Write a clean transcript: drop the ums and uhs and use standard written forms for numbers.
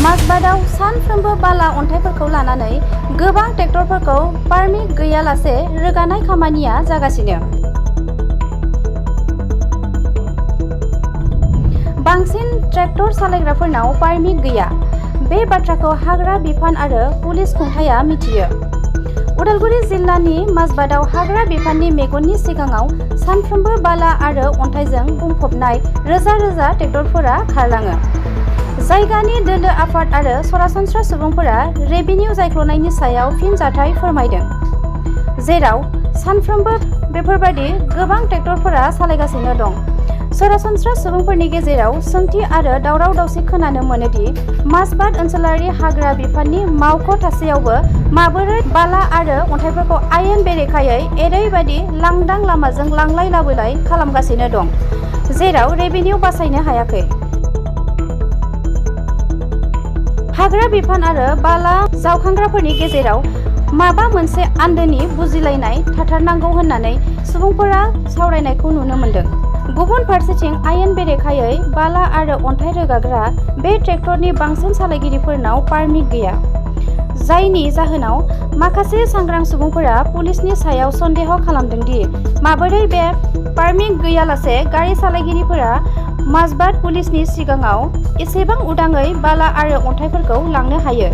माजबादाव सानफ्रोमबो बाला अन्थाइफोरखौ लानानै गोबां ट्रेक्टरफोरखौ पारमिट गैयालासे रोगानाय खामानिया जागासिनो। बांसिन ट्रेक्टर सालायग्राफोरनाव पारमिट गैया। बे बाथ्राखौ हाग्रा बिफान आरो पुलिस खुंथाया मिथियो। उदलग जिल्लानि माजबादाव हाग्रा बिफाननि मेगननि सिगाङाव सानफ्रोमबो बाला आरो अन्थाइजों बुंफबनाय रोजा रोजा ट्रेक्टरफोरा खारलाङो। जायगानि दोलो आफाद आरो सरासनस्रा सुबुंफोरा रेभिनिउ जायख्ल'नायनि सायाव फिनजाथाय फोरमायदों, जेराव सानफ्रोमबो बेफोरबादि गोबां ट्रेक्टरफोरा सालायगासिनो दं। सरासनस्रा सुबुंफोरनि गेजेराव सोंथि आरो दावराव-दावसि खोनानो मोनोदि माजबाद ओनसोलारि हाग्रा बिफाननि मावख' थासेयावबो माबोरै बाला आरो अन्थाइफोरखौ आयेन बेरेखायै ओरैबायदि लांदां लामाजों लांलाय लाबोलाय खालामगासिनो दं, जेराव रेभिनिउ बासायनो हायाखै। हाग्रा बिफान आरो बाला जावखांग्राफोरनि गेजेराव माबा मोनसे आन्दोनि बुजिलायनाय थाथारनांगौ होननानै सुबुंफोरा सावरायनायखौ नुनो मोन्दों। गुबुन फारसेथिं आयेन बेरेखायै बाला आरो अन्थाइ रोगाग्रा बे ट्रेक्टरनि बांसिन सालायगिरिफोरनाव पारमिट गैया, जायनि जाहोनाव माखासे सांग्रां सुबुंफोरा पुलिसनि सायाव सन्देह खालामदों दि माबोरै बे पारमिट गैयालासे गारि सालायगिरिफोरा माजबाद पुलिसनि सिगाङाव एसेबां उदाङै बाला आरो अन्थाइफोरखौ लांनो हायो।